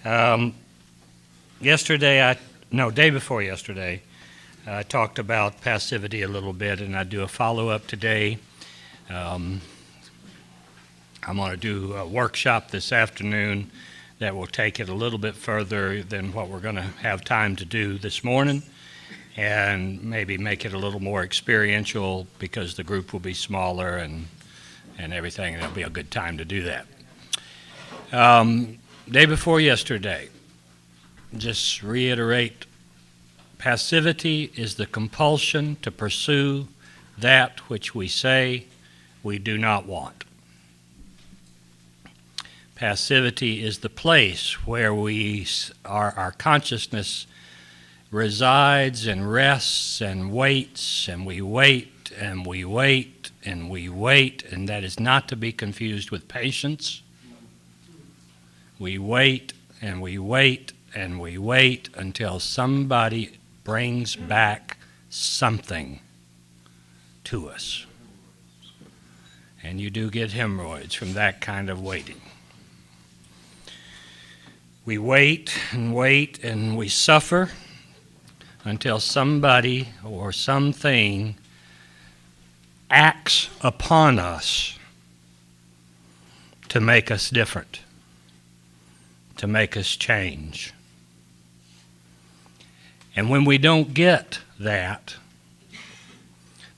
Um, day before yesterday, I talked about passivity a little bit, and I do a follow-up today. I'm going to do a workshop this afternoon that will take it a little bit further than what we're going to have time to do this morning, and maybe make it a little more experiential because the group will be smaller and everything, and it'll be a good time to do that. Day before yesterday, just reiterate, passivity is the compulsion to pursue that which we say we do not want. Passivity is the place where our consciousness resides and rests and waits, and we wait and we wait and we wait, and that is not to be confused with patience. We wait and we wait and we wait until somebody brings back something to us. And you do get hemorrhoids from that kind of waiting. We wait and wait and we suffer until somebody or something acts upon us to make us different, to make us change. And when we don't get that,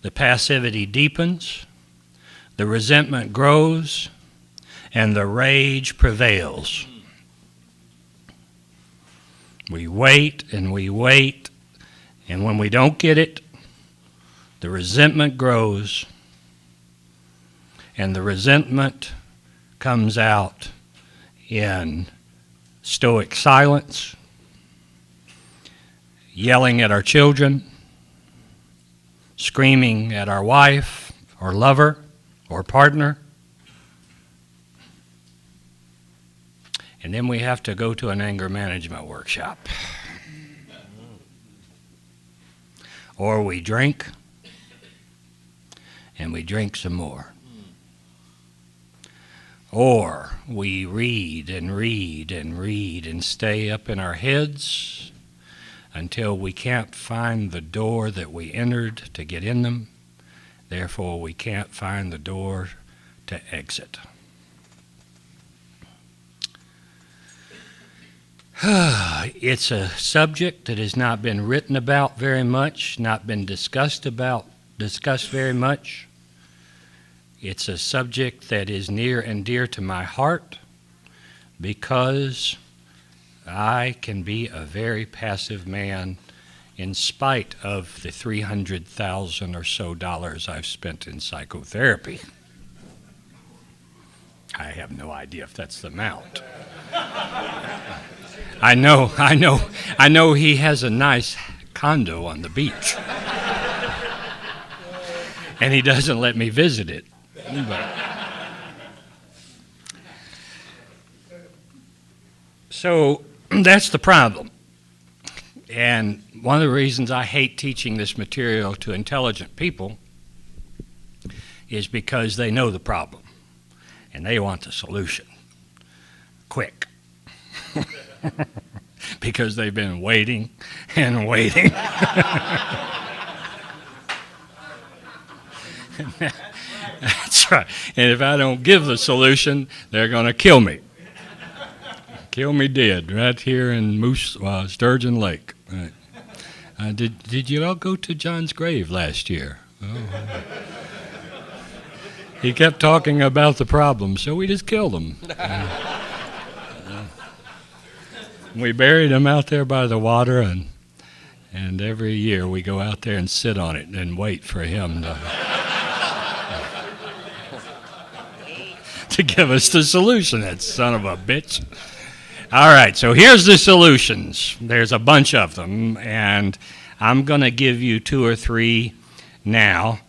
the passivity deepens, the resentment grows, and the rage prevails. We wait, and when we don't get it, the resentment grows, and the resentment comes out in stoic silence, yelling at our children, screaming at our wife or lover or partner. And then we have to go to an anger management workshop. Or we drink, and we drink some more. Or we read and read and read and stay up in our heads until we can't find the door that we entered to get in them. Therefore, we can't find the door to exit. It's a subject that has not been written about very much, not been discussed very much. It's a subject that is near and dear to my heart because I can be a very passive man in spite of the $300,000 or so I've spent in psychotherapy. I have no idea if that's the amount. I know he has a nice condo on the beach. And he doesn't let me visit it. So that's the problem. And one of the reasons I hate teaching this material to intelligent people is because they know the problem and they want the solution quick. Because they've been waiting and waiting. That's right. And if I don't give the solution, they're going to kill me. Kill me dead right here in Sturgeon Lake. Right. Did you all go to John's grave last year? Oh. He kept talking about the problem, so we just killed him. We buried him out there by the water, and every year we go out there and sit on it and wait for him to give us the solution, that son of a bitch. All right, so here's the solutions. There's a bunch of them, and I'm going to give you two or three now.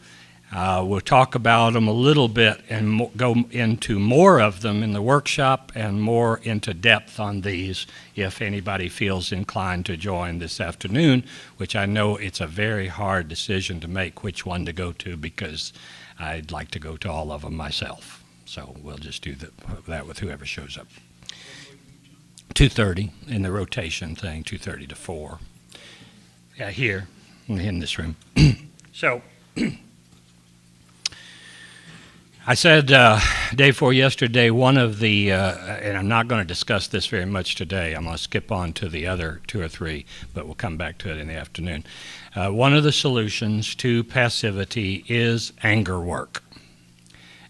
We'll talk about them a little bit and go into more of them in the workshop and more into depth on these if anybody feels inclined to join this afternoon, which I know it's a very hard decision to make which one to go to because I'd like to go to all of them myself. So we'll just do that with whoever shows up. 2:30 in the rotation thing, 2:30 to 4. Yeah, here in this room. So I said day before yesterday, one of the, and I'm not going to discuss this very much today. I'm going to skip on to the other 2 or 3, but we'll come back to it in the afternoon. One of the solutions to passivity is anger work.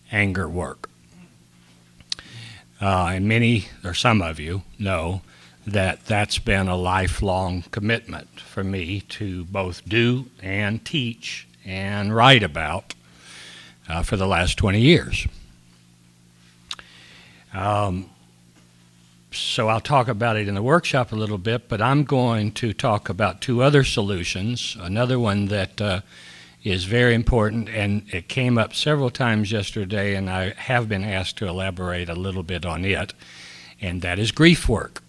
Anger work. And many, or some of you, know that that's been a lifelong commitment for me to both do and teach and write about for the last 20 years. So I'll talk about it in the workshop a little bit, but I'm going to talk about 2 other solutions. Another one that is very important, and it came up several times yesterday, and I have been asked to elaborate a little bit on it, and that is grief work.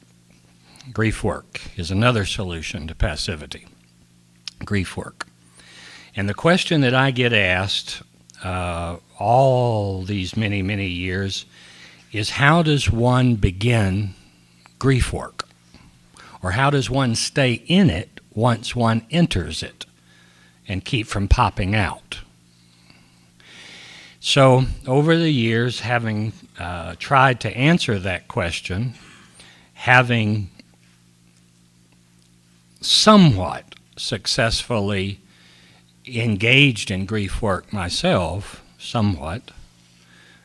Grief work is another solution to passivity. Grief work. And the question that I get asked all these many, many years is, how does one begin grief work? Or how does one stay in it once one enters it and keep from popping out? So over the years, having tried to answer that question, having somewhat successfully engaged in grief work myself, somewhat,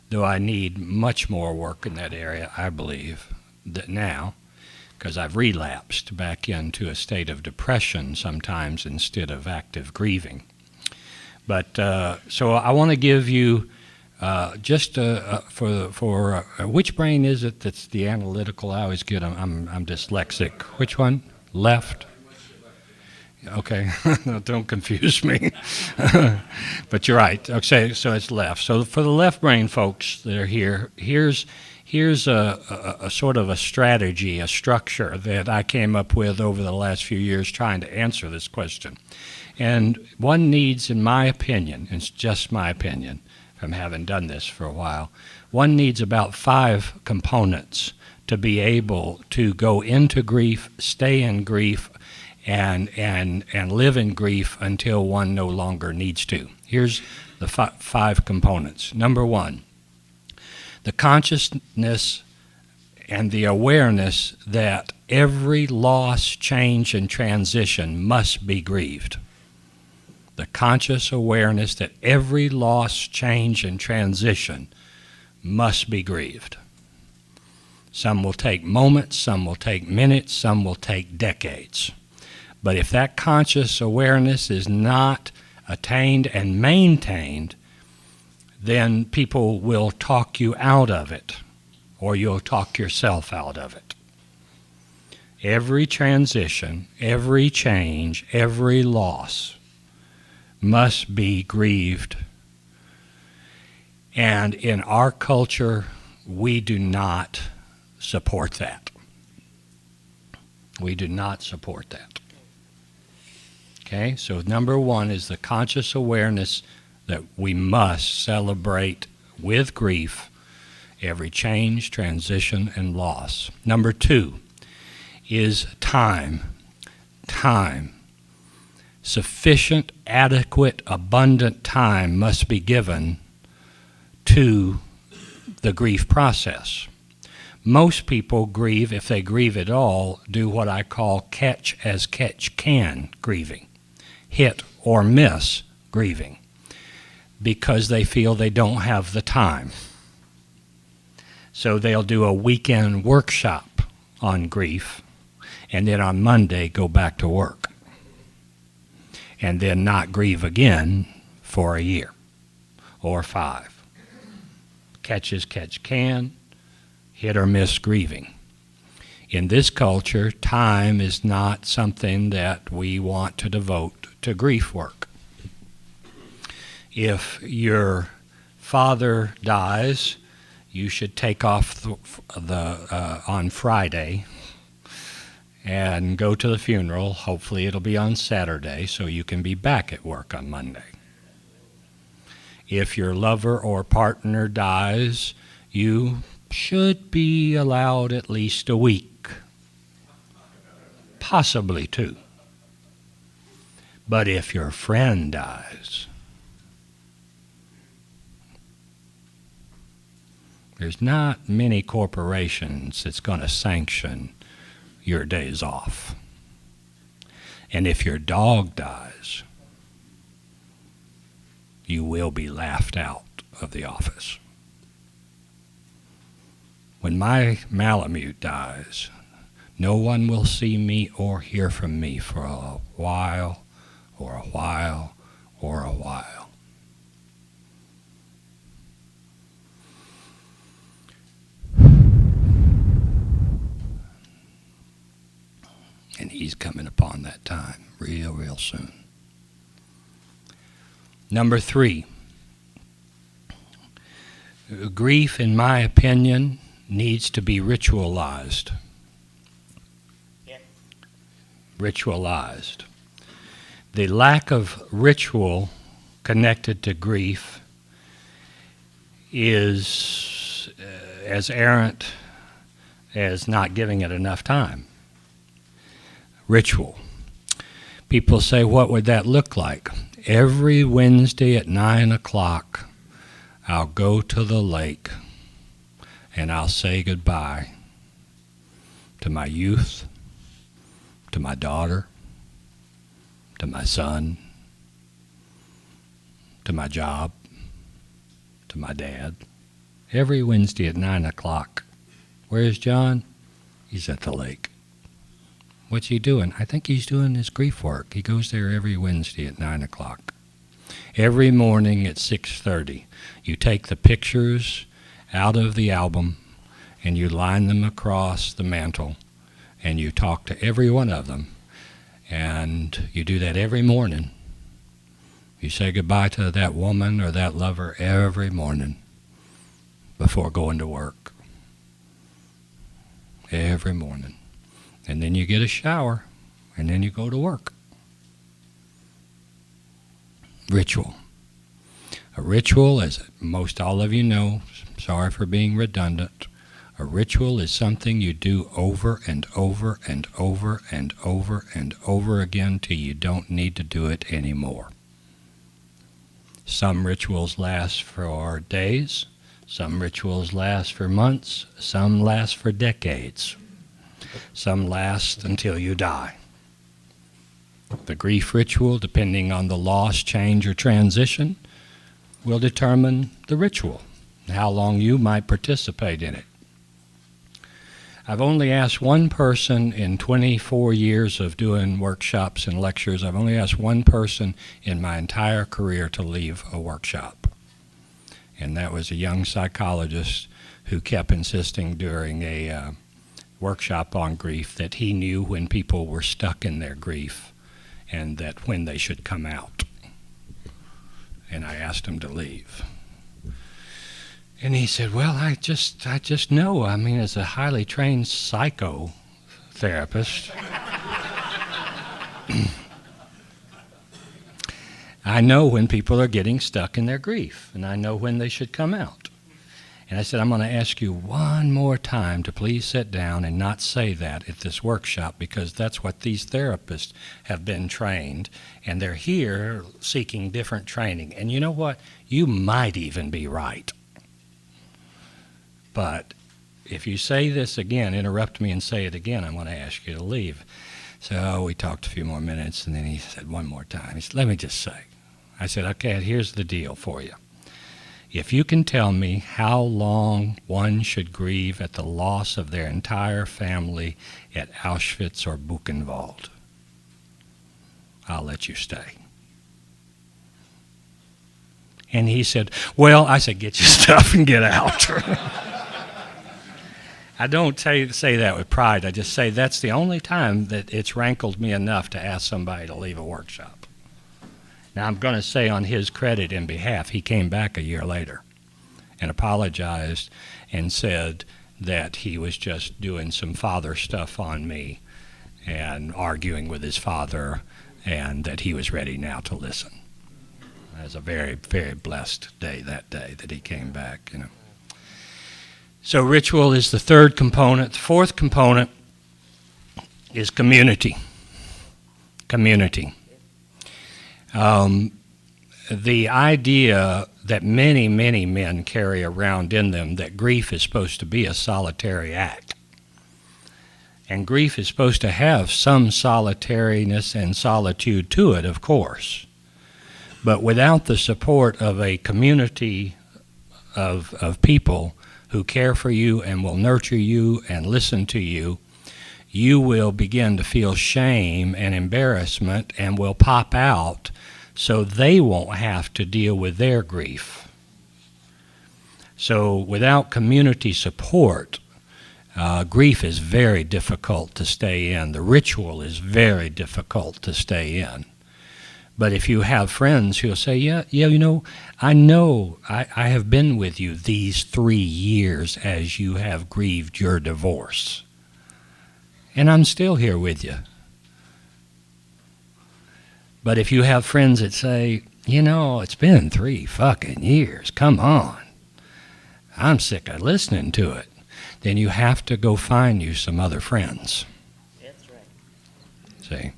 though I need much more work in that area, I believe, that now, because I've relapsed back into a state of depression sometimes instead of active grieving. But so I want to give you just for which brain is it that's the analytical? I always get I'm dyslexic. Which one? Left? Okay, don't confuse me. But you're right. Okay, so it's left. So for the left brain folks that are here, here's a sort of a strategy, a structure that I came up with over the last few years trying to answer this question. And one needs, in my opinion, it's just my opinion from having done this for a while, one needs about 5 components to be able to go into grief, stay in grief, and live in grief until one no longer needs to. Here's the 5 components. Number 1, the consciousness and the awareness that every loss, change, and transition must be grieved. The conscious awareness that every loss, change, and transition must be grieved. Some will take moments, some will take minutes, some will take decades. But if that conscious awareness is not attained and maintained, then people will talk you out of it, or you'll talk yourself out of it. Every transition, every change, every loss must be grieved. And in our culture, we do not support that. We do not support that. Okay, so number 1 is the conscious awareness that we must celebrate with grief every change, transition, and loss. Number 2 is time. Time. Sufficient, adequate, abundant time must be given to the grief process. Most people grieve, if they grieve at all, do what I call catch as catch can grieving. Hit or miss grieving, because they feel they don't have the time. So they'll do a weekend workshop on grief, and then on Monday go back to work, and then not grieve again for a year or 5. Catch as catch can, hit or miss grieving. In this culture, time is not something that we want to devote to grief work. If your father dies, you should take off on Friday and go to the funeral. Hopefully it'll be on Saturday so you can be back at work on Monday. If your lover or partner dies, you should be allowed at least a week Possibly two. But if your friend dies, there's not many corporations that's going to sanction your days off. And if your dog dies, you will be laughed out of the office. When my Malamute dies, no one will see me or hear from me for a while, or a while, or a while. And he's coming upon that time real soon. Number 3, grief, in my opinion, needs to be ritualized. Yeah. Ritualized. The lack of ritual connected to grief is as errant as not giving it enough time. Ritual. People say, what would that look like? Every Wednesday at 9 o'clock, I'll go to the lake and I'll say goodbye to my youth, to my daughter, to my son, to my job, to my dad. Every Wednesday at 9 o'clock. Where's John? He's at the lake. What's he doing? I think he's doing his grief work. He goes there every Wednesday at 9 o'clock. Every morning at 6:30, you take the pictures out of the album and you line them across the mantle and you talk to every one of them. And you do that every morning. You say goodbye to that woman or that lover every morning before going to work. Every morning. And then you get a shower, and then you go to work. Ritual. A ritual, as most all of you know, sorry for being redundant, a ritual is something you do over and over and over and over and over again till you don't need to do it anymore. Some rituals last for days, some rituals last for months, some last for decades. Some last until you die. The grief ritual, depending on the loss, change, or transition, will determine the ritual, how long you might participate in it. I've only asked one person in 24 years of doing workshops and lectures, I've only asked one person in my entire career to leave a workshop. And that was a young psychologist who kept insisting during a workshop on grief that he knew when people were stuck in their grief and that when they should come out. And I asked him to leave. And he said, well, I just know. I mean, as a highly trained psychotherapist, I know when people are getting stuck in their grief, and I know when they should come out. And I said, I'm going to ask you one more time to please sit down and not say that at this workshop, because that's what these therapists have been trained, and they're here seeking different training. And you know what? You might even be right. But if you say this again, interrupt me and say it again, I'm going to ask you to leave. So we talked a few more minutes, and then he said one more time. He said, let me just say. I said, okay, here's the deal for you. If you can tell me how long one should grieve at the loss of their entire family at Auschwitz or Buchenwald, I'll let you stay. And he said, well, I said, get your stuff and get out. I don't say that with pride. I just say that's the only time that it's rankled me enough to ask somebody to leave a workshop. Now, I'm going to say on his credit and behalf, he came back a year later and apologized and said that he was just doing some father stuff on me and arguing with his father, and that he was ready now to listen. It was a very, very blessed day that he came back, you know. So ritual is the third component. The fourth component is community. Community. The idea that many, many men carry around in them that grief is supposed to be a solitary act. And grief is supposed to have some solitariness and solitude to it, of course. But without the support of a community of people who care for you and will nurture you and listen to you, you will begin to feel shame and embarrassment and will pop out so they won't have to deal with their grief. So without community support, grief is very difficult to stay in. The ritual is very difficult to stay in. But if you have friends who'll say, yeah, I know I have been with you these 3 years as you have grieved your divorce. And I'm still here with you. But if you have friends that say, it's been 3 fucking years, come on, I'm sick of listening to it, then you have to go find you some other friends. That's right. See?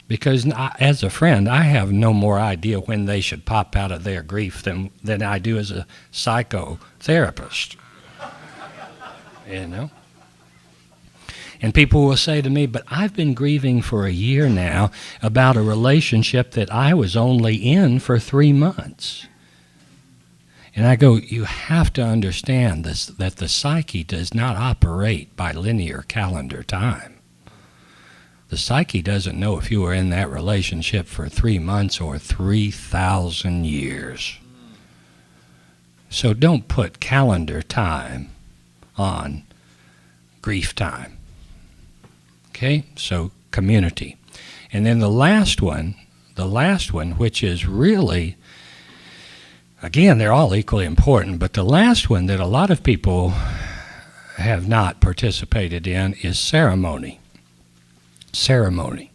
Because as a friend, I have no more idea when they should pop out of their grief than I do as a psychotherapist. And people will say to me, but I've been grieving for a year now about a relationship that I was only in for 3 months. And I go, you have to understand this, that the psyche does not operate by linear calendar time. The psyche doesn't know if you were in that relationship for 3 months or 3,000 years. So don't put calendar time on grief time. Okay, so community. And then the last one, which is really, again, they're all equally important, but the last one that a lot of people have not participated in is ceremony. Ceremony.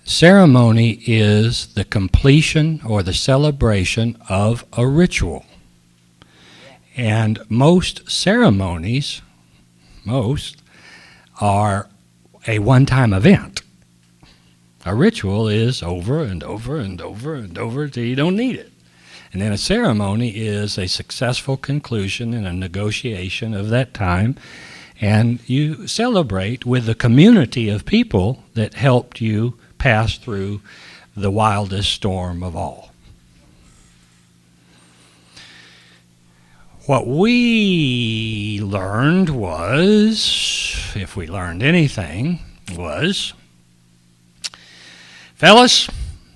Ceremony is the completion or the celebration of a ritual. And most ceremonies, are a one-time event. A ritual is over and over and over and over until you don't need it. And then a ceremony is a successful conclusion and a negotiation of that time, and you celebrate with the community of people that helped you pass through the wildest storm of all. What we learned was, if we learned anything, was, fellas,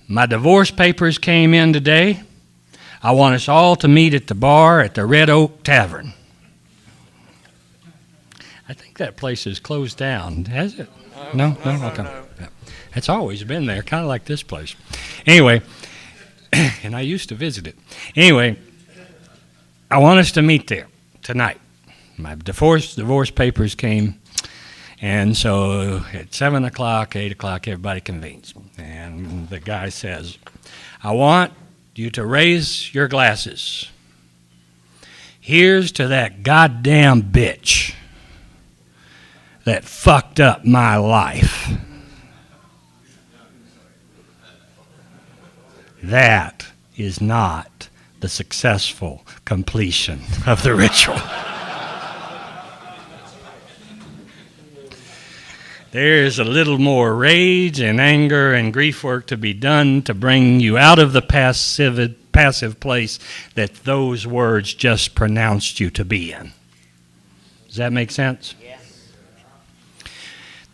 my divorce papers came in today. I want us all to meet at the bar at the Red Oak Tavern. I think that place is closed down. Has it? No? Okay. No. It's always been there, kind of like this place. Anyway, and I used to visit it. Anyway, I want us to meet there tonight. My divorce papers came, and so at 7 o'clock, 8 o'clock, everybody convenes. And the guy says, I want you to raise your glasses. Here's to that goddamn bitch that fucked up my life. That is not the successful completion of the ritual. There's a little more rage and anger and grief work to be done to bring you out of the passive place that those words just pronounced you to be in. Does that make sense? Yes.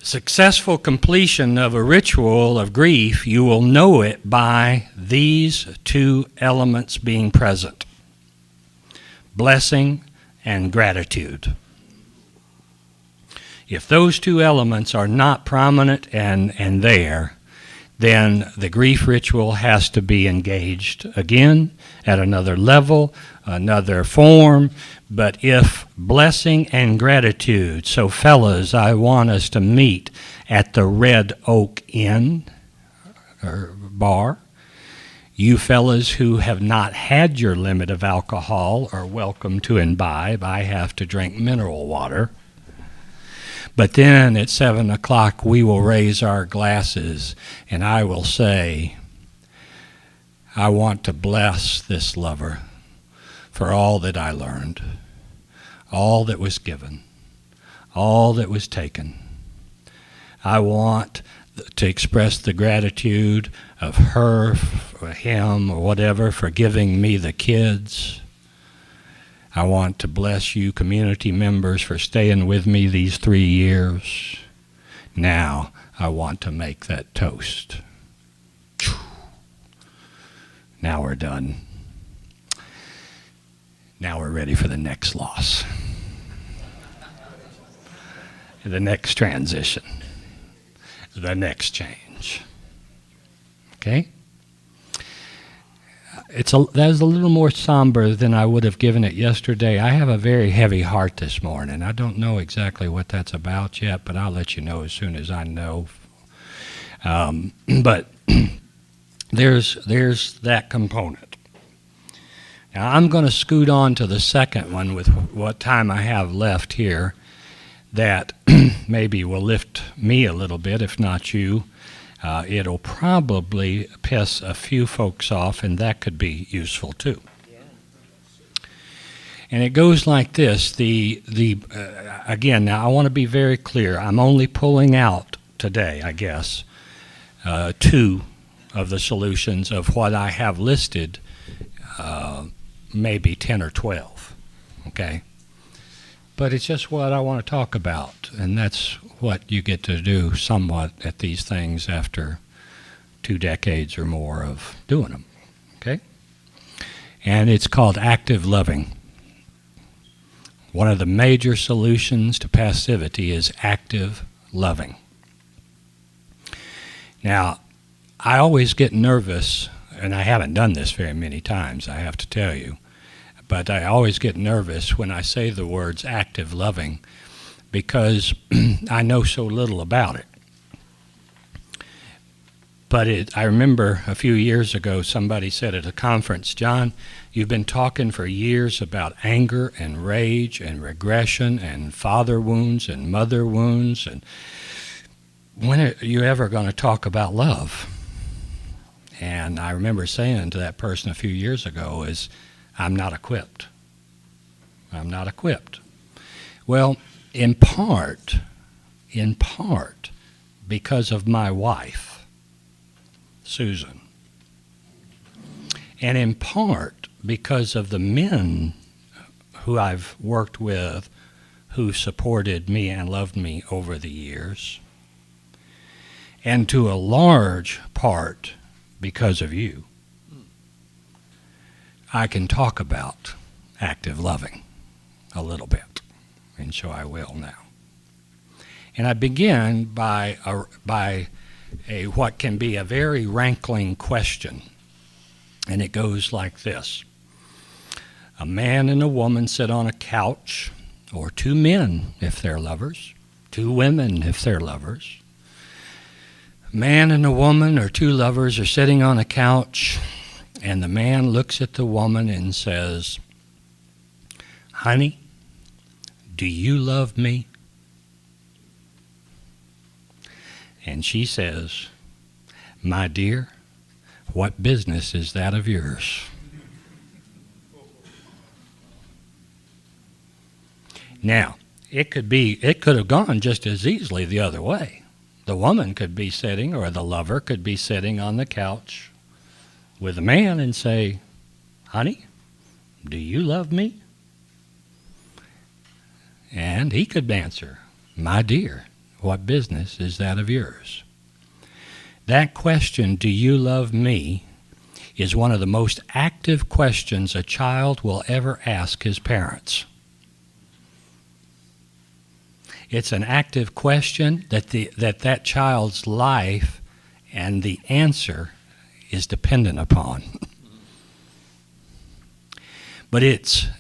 Successful completion of a ritual of grief, you will know it by these 2 elements being present: blessing and gratitude. If those 2 elements are not prominent and there, then the grief ritual has to be engaged again at another level, another form. But if blessing and gratitude, so fellas, I want us to meet at the Red Oak Inn or bar. You fellas who have not had your limit of alcohol are welcome to imbibe. I have to drink mineral water. But then at 7 o'clock, we will raise our glasses, and I will say, I want to bless this lover for all that I learned, all that was given, all that was taken. I want to express the gratitude of her, or him, or whatever, for giving me the kids. I want to bless you community members for staying with me these 3 years. Now I want to make that toast. Now we're done. Now we're ready for the next loss. The next transition. The next change. Okay? That is a little more somber than I would have given it yesterday. I have a very heavy heart this morning. I don't know exactly what that's about yet, but I'll let you know as soon as I know. But there's that component. Now I'm going to scoot on to the second one with what time I have left here that maybe will lift me a little bit, if not you. It'll probably piss a few folks off, and that could be useful too. Yeah. And it goes like this. Again, now I want to be very clear. I'm only pulling out today, I guess, 2 of the solutions of what I have listed, maybe 10 or 12, okay? But it's just what I want to talk about, and that's what you get to do somewhat at these things after 2 decades or more of doing them, okay? And it's called active loving. One of the major solutions to passivity is active loving. Now, I always get nervous, and I haven't done this very many times, I have to tell you, but I always get nervous when I say the words active loving because I know so little about it. But I remember a few years ago somebody said at a conference, John, you've been talking for years about anger and rage and regression and father wounds and mother wounds, and when are you ever going to talk about love? And I remember saying to that person a few years ago is, I'm not equipped. I'm not equipped. Well, in part, because of my wife, Susan, and in part because of the men who I've worked with who supported me and loved me over the years, and to a large part because of you, I can talk about active loving a little bit, and so I will now. And I begin by what can be a very rankling question, and it goes like this. A man and a woman sit on a couch, or 2 men if they're lovers, 2 women if they're lovers. A man and a woman or 2 lovers are sitting on a couch, and the man looks at the woman and says, honey, do you love me? And she says, my dear, what business is that of yours? Now, it could have gone just as easily the other way. The woman could be sitting, or the lover could be sitting on the couch with a man and say, honey, do you love me? And he could answer, my dear, what business is that of yours? That question, do you love me, is one of the most active questions a child will ever ask his parents. It's an active question that child's life and the answer is dependent upon. But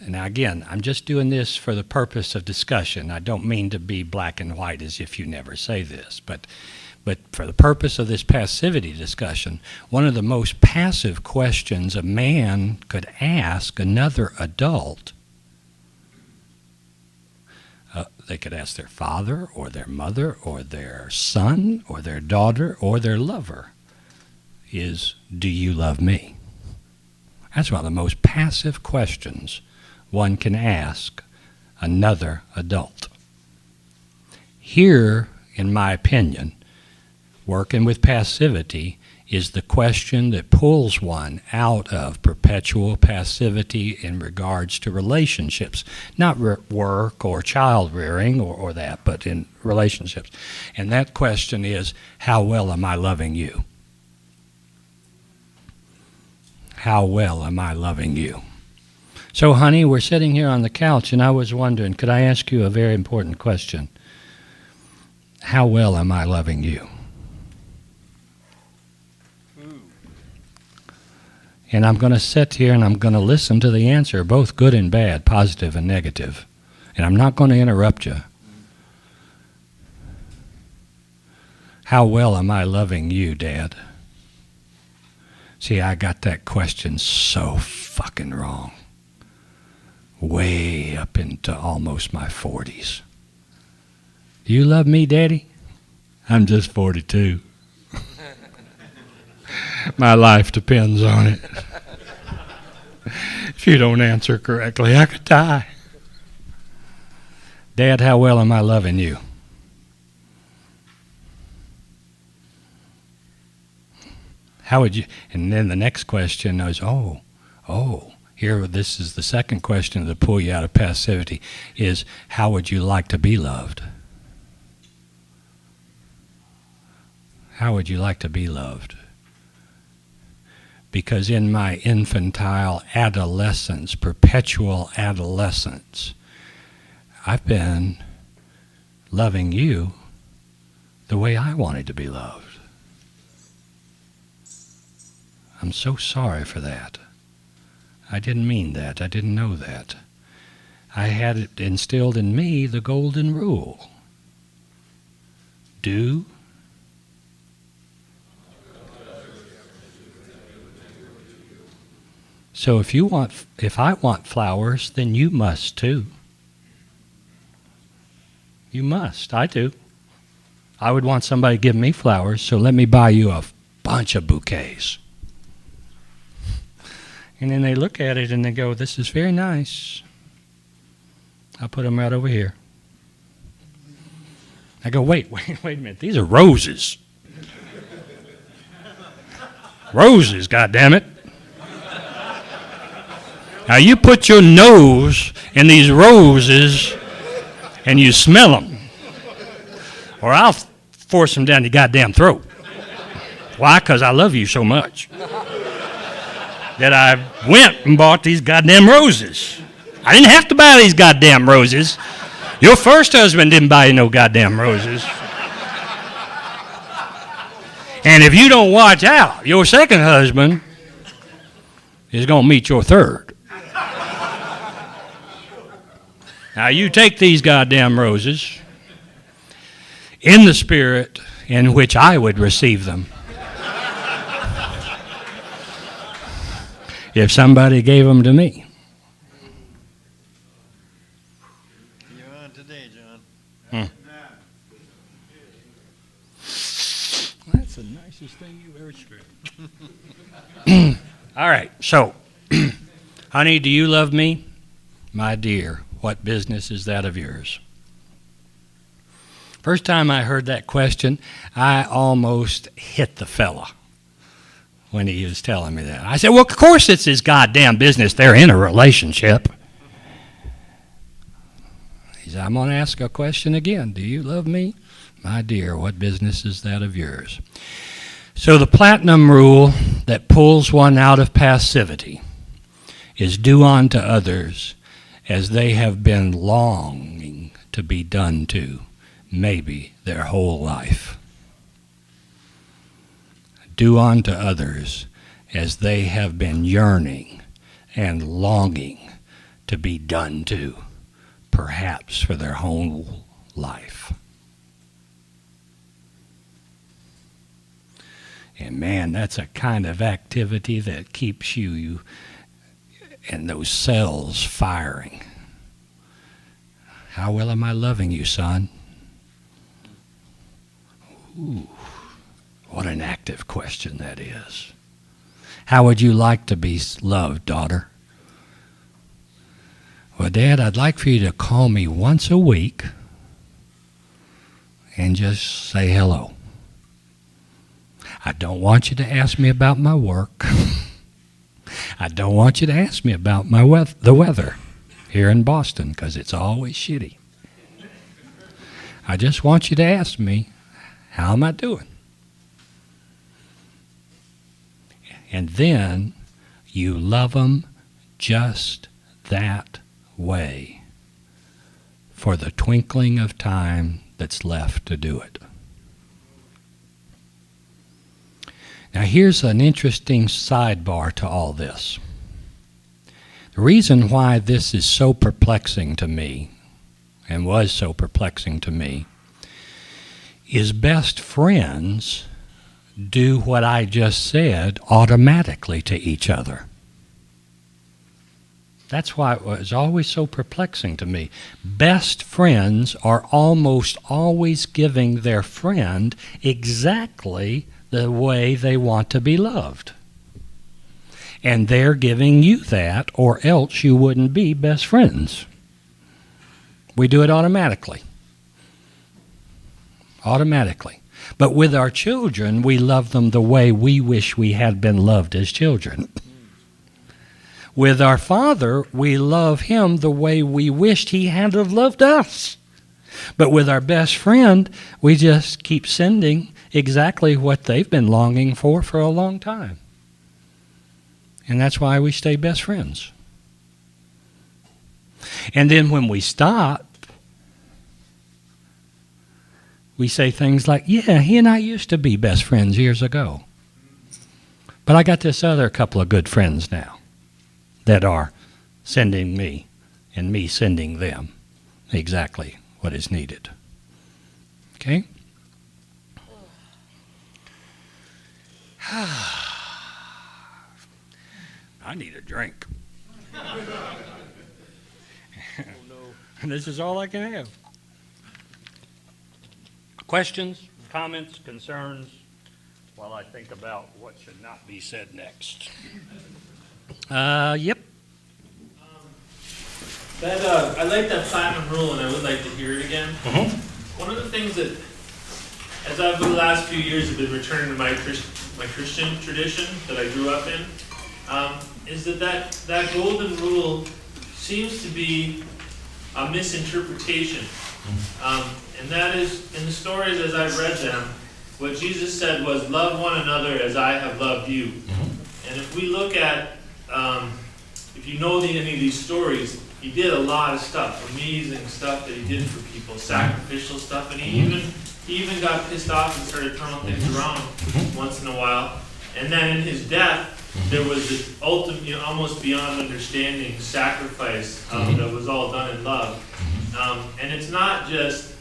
now again, I'm just doing this for the purpose of discussion. I don't mean to be black and white as if you never say this, but for the purpose of this passivity discussion, one of the most passive questions a man could ask another adult They could ask their father or their mother or their son or their daughter or their lover is, do you love me? That's one of the most passive questions one can ask another adult. Here, in my opinion, working with passivity is the question that pulls one out of perpetual passivity in regards to relationships. Not work or child rearing or that, but in relationships. And that question is, how well am I loving you? How well am I loving you? So, honey, we're sitting here on the couch, and I was wondering, could I ask you a very important question? How well am I loving you? And I'm going to sit here and I'm going to listen to the answer, both good and bad, positive and negative. And I'm not going to interrupt you. How well am I loving you, Dad? See, I got that question so fucking wrong. Way up into almost my 40s. Do you love me, Daddy? I'm just 42. My life depends on it. If you don't answer correctly, I could die. Dad, how well am I loving you? How would you? And then the next question is, here, this is the second question to pull you out of passivity, is how would you like to be loved? How would you like to be loved? Because in my infantile adolescence, perpetual adolescence, I've been loving you the way I wanted to be loved. I'm so sorry for that. I didn't mean that. I didn't know that. I had it instilled in me the golden rule. Do So if I want flowers, then you must too. You must. I do. I would want somebody to give me flowers, so let me buy you a bunch of bouquets. And then they look at it and they go, this is very nice. I'll put them right over here. I go, wait a minute. These are roses. Roses, goddammit. Now you put your nose in these roses and you smell them, or I'll force them down your goddamn throat. Why? Because I love you so much that I went and bought these goddamn roses. I didn't have to buy these goddamn roses. Your first husband didn't buy you no goddamn roses. And if you don't watch out, your second husband is going to meet your third. Now you take these goddamn roses in the spirit in which I would receive them. If somebody gave them to me. You're on today, John. That's the nicest thing you've ever said. All right, so, honey, do you love me? My dear, what business is that of yours? First time I heard that question, I almost hit the fella when he was telling me that. I said, well, of course it's his goddamn business. They're in a relationship. He said, I'm going to ask a question again. Do you love me? My dear, what business is that of yours? So the platinum rule that pulls one out of passivity is do unto others as they have been longing to be done to, maybe their whole life. Do unto others as they have been yearning and longing to be done to, perhaps for their whole life. And man, that's a kind of activity that keeps you and those cells firing. How well am I loving you, son? Ooh, what an active question that is. How would you like to be loved, daughter? Well, Dad, I'd like for you to call me once a week and just say hello. I don't want you to ask me about my work. I don't want you to ask me about the weather here in Boston, because it's always shitty. I just want you to ask me, how am I doing? And then you love them just that way for the twinkling of time that's left to do it. Now here's an interesting sidebar to all this. The reason why this is so perplexing to me, and was so perplexing to me, is best friends do what I just said automatically to each other. That's why it was always so perplexing to me. Best friends are almost always giving their friend exactly the way they want to be loved. And they're giving you that, or else you wouldn't be best friends. We do it automatically. Automatically. But with our children, we love them the way we wish we had been loved as children. With our Father, we love Him the way we wished He had have loved us. But with our best friend, we just keep sending exactly what they've been longing for a long time. And that's why we stay best friends. And then when we stop, we say things like, yeah, he and I used to be best friends years ago. But I got this other couple of good friends now that are sending me and me sending them exactly what is needed. Okay? I need a drink. And this is all I can have. Questions, comments, concerns, while I think about what should not be said next. Yep. I like that platinum rule, and I would like to hear it again. One of the things that, as I've over the last few years have been returning to my Christian tradition that I grew up in, is that golden rule seems to be a misinterpretation. And that is, in the stories as I've read them, what Jesus said was, love one another as I have loved you. And if we look at, if you know any of these stories, he did a lot of stuff, amazing stuff that he did for people, sacrificial stuff, and he even got pissed off and started turning things around once in a while. And then in his death, there was this ultimate, almost beyond understanding sacrifice that was all done in love. And it's not just,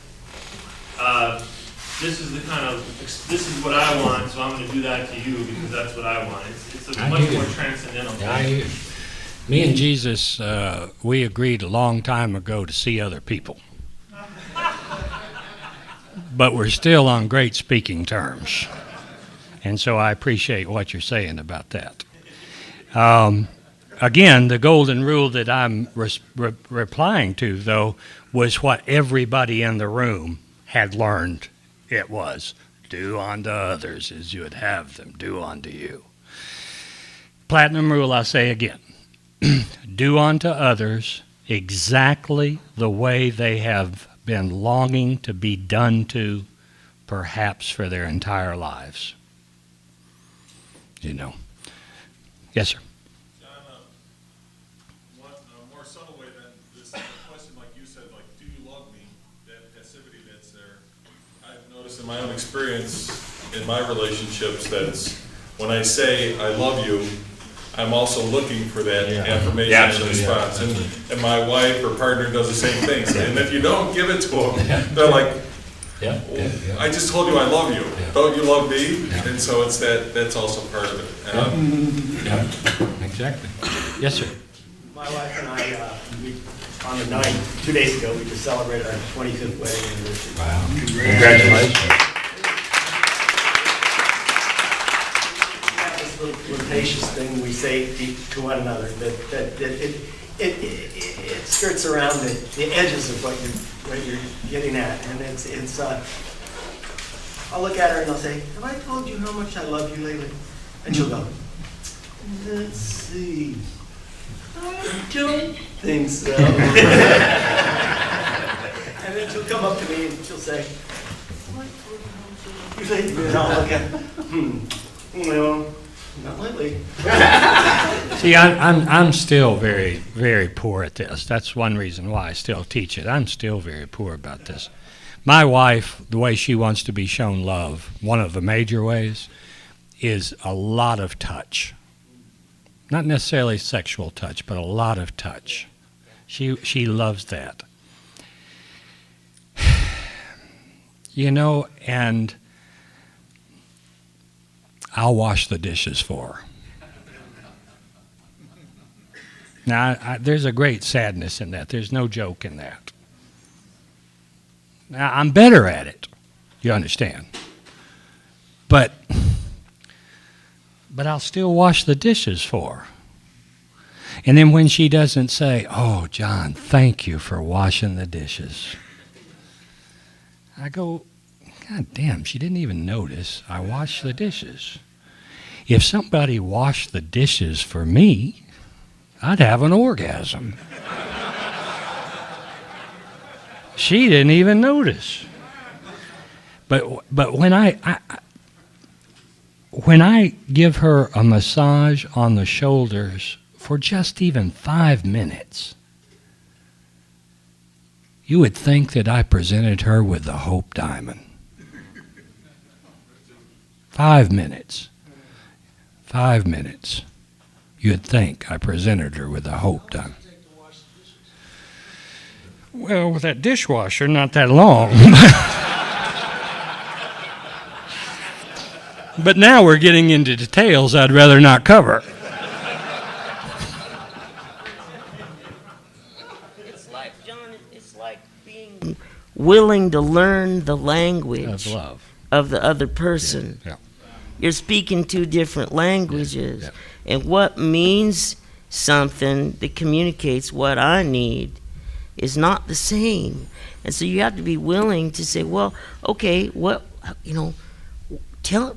this is what I want, so I'm going to do that to you because that's what I want. It's a much more transcendental thing. Me and Jesus, we agreed a long time ago to see other people. But we're still on great speaking terms. And so I appreciate what you're saying about that. Again, the golden rule that I'm replying to, though, was what everybody in the room had learned it was. Do unto others as you would have them do unto you. Platinum rule, I say again. Do unto others exactly the way they have been longing to be done to, perhaps for their entire lives. You know. Yes, sir. John, a more subtle way than this question, like you said, like, do you love me? That passivity that's there. I've noticed in my own experience, in my relationships, that's when I say I love you, I'm also looking for that affirmation and response. And my wife or partner does the same thing. And if you don't give it to them, they're like, I just told you I love you. Don't you love me? And so it's that's also part of it. Exactly. Yes, sir. My wife and I, we on the 9th, 2 days ago, we just celebrated our 25th wedding anniversary. Wow. Congratulations. We have this little flirtatious thing we say to one another, that it skirts around the edges of what you're getting at, and it's I'll look at her and I'll say, have I told you how much I love you lately? And she'll go, let's see, I don't think so. And then she'll come up to me and she'll say, have I told you how much I love you lately? And I'll look at her, well, not lately. See, I'm still very, very poor at this. That's one reason why I still teach it. I'm still very poor about this. My wife, the way she wants to be shown love, one of the major ways, is a lot of touch. Not necessarily sexual touch, but a lot of touch. She loves that. You know, and I'll wash the dishes for her. Now, there's a great sadness in that. There's no joke in that. Now, I'm better at it, you understand. But I'll still wash the dishes for her. And then when she doesn't say, oh, John, thank you for washing the dishes, I go, God damn, she didn't even notice I washed the dishes. If somebody washed the dishes for me, I'd have an orgasm. She didn't even notice. But when I give her a massage on the shoulders for just even 5 minutes, you would think that I presented her with the Hope Diamond. 5 minutes. 5 minutes. You'd think I presented her with the Hope Diamond. Well, with that dishwasher, not that long. But now we're getting into details I'd rather not cover. It's like, John, it's like being willing to learn the language Of love. of the other person. Yeah. You're speaking two different languages. Yeah. And what means something that communicates what I need is not the same. And so you have to be willing to say, well, okay,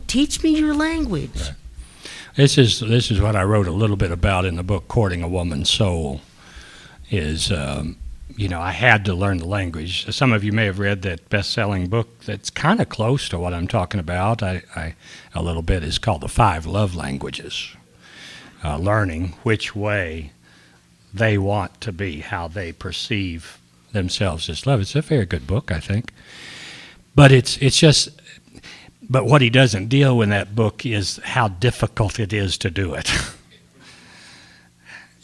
teach me your language. Right. This is what I wrote a little bit about in the book, Courting a Woman's Soul, is, I had to learn the language. Some of you may have read that best-selling book that's kind of close to what I'm talking about. A little bit is called The 5 Love Languages. Learning which way they want to be, how they perceive themselves as love. It's a very good book, I think. But but what he doesn't deal with in that book is how difficult it is to do it.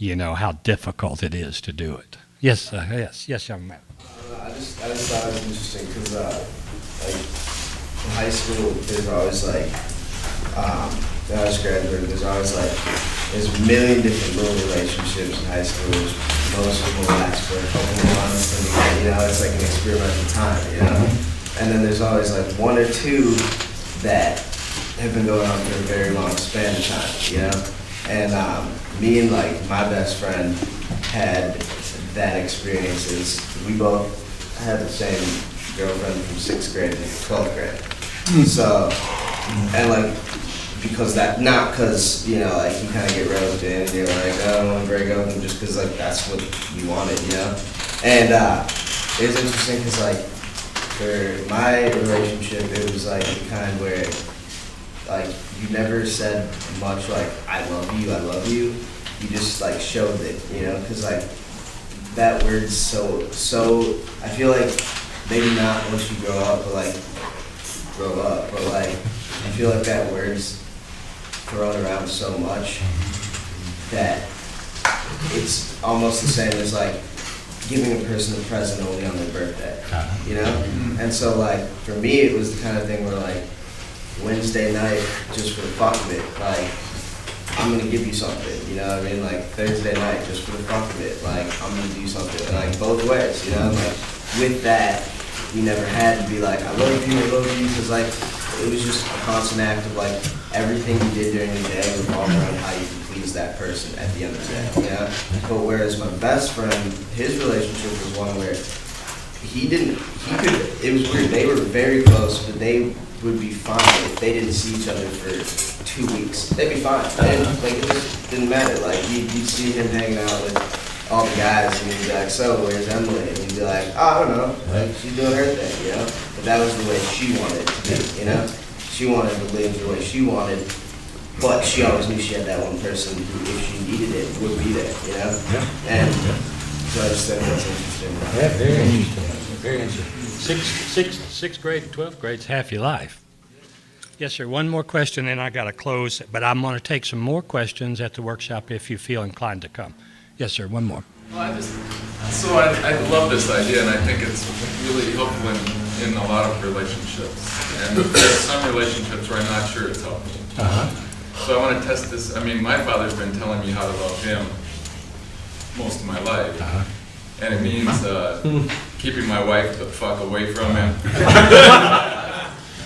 How difficult it is to do it. Yes, young man. I just thought it was interesting because, in high school, there's always when I was graduating, there's always there's a million different little relationships in high school. Most of them last for a couple of months, and it's like an experimental time, And then there's always one or two that have been going on for a very long span of time, And me and my best friend had that experience. We both had the same girlfriend from 6th grade to 12th grade. So, and because not because, you kind of get roped in and you're like, oh, I don't want to break up with them just because, that's what you wanted, And it was interesting because, for my relationship, it was, the kind where, you never said much, I love you. You just, showed it, because, that word's so, I feel maybe not once you grow up, but, grow up, but, I feel that word's thrown around so much that it's almost the same as giving a person a present only on their birthday, And so for me it was the kind of thing where Wednesday night, just for the fuck of it, I'm gonna give you something, you know what I mean? Like Thursday night, just for the fuck of it, like I'm gonna do something, and like both ways, you know? Like with that, we never had to be like, I love you, because like it was just a constant act of like everything you did during the day revolved around how you could please that person at the end of the day, you know? But whereas my best friend, his relationship was one where it was weird, they were very close, but they would be fine if they didn't see each other for 2 weeks. They'd be fine. Like, it just didn't matter. Like, you'd see him hanging out with all the guys, and he'd be like, so, where's Emily? And he'd be like, oh, I don't know. Like, she's doing her thing, you know? But that was the way she wanted it to be, you know? She wanted to live the way she wanted, but she always knew she had that one person who, if she needed it, would be there, you know? Yeah. And so I just think that's interesting. Yeah, very interesting. Very interesting. Sixth grade, 12th grade's half your life. Yes, sir. One more question, then I got to close. But I'm going to take some more questions at the workshop if you feel inclined to come. Yes, sir. One more. Well, I love this idea, and I think it's really helpful in a lot of relationships. And there's some relationships where I'm not sure it's helpful. So I want to test this. I mean, my father's been telling me how to love him most of my life. And it means keeping my wife the fuck away from him.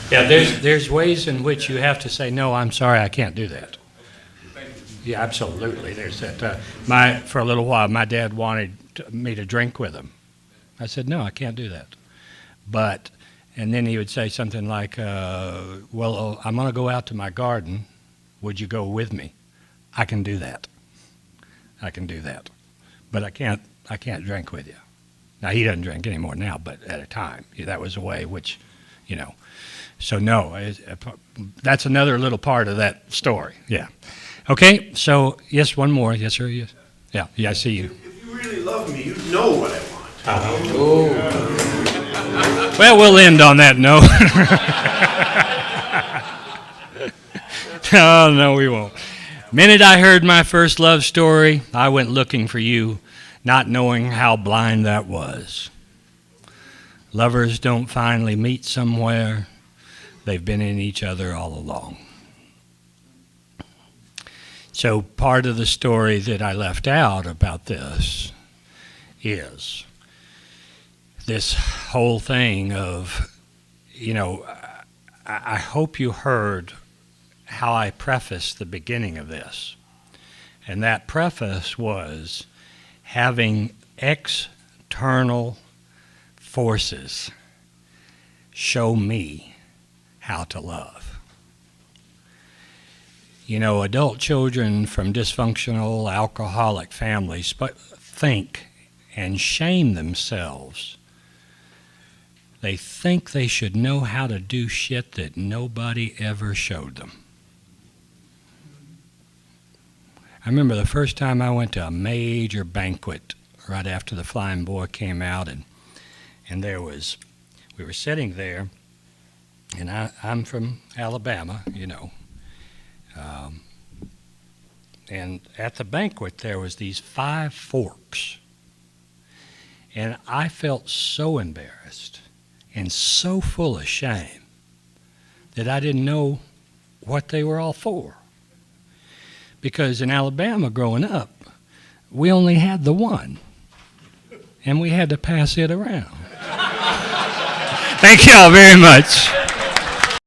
Yeah, there's ways in which you have to say, no, I'm sorry, I can't do that. Yeah, absolutely. There's that. For a little while, my dad wanted me to drink with him. I said, no, I can't do that. And then he would say something like, well, I'm going to go out to my garden. Would you go with me? I can do that. But I can't drink with you. Now, he doesn't drink anymore now, but at a time, that was a way which, So, no, that's another little part of that story. Yeah. Okay, so, yes, one more. Yes, sir, yes. Yeah, I see you. If you really love me, you know what I want. Well, we'll end on that note. Oh, no, we won't. Minute I heard my first love story, I went looking for you, not knowing how blind that was. Lovers don't finally meet somewhere. They've been in each other all along. So part of the story that I left out about this is this whole thing of, I hope you heard how I prefaced the beginning of this. And that preface was having external forces show me how to love. Adult children from dysfunctional alcoholic families think and shame themselves. They think they should know how to do shit that nobody ever showed them. I remember the first time I went to a major banquet right after the Flying Boy came out, and we were sitting there, and I'm from Alabama, and at the banquet there was these 5 forks, and I felt so embarrassed and so full of shame that I didn't know what they were all for. Because in Alabama growing up, we only had the one, and we had to pass it around. Thank you all very much.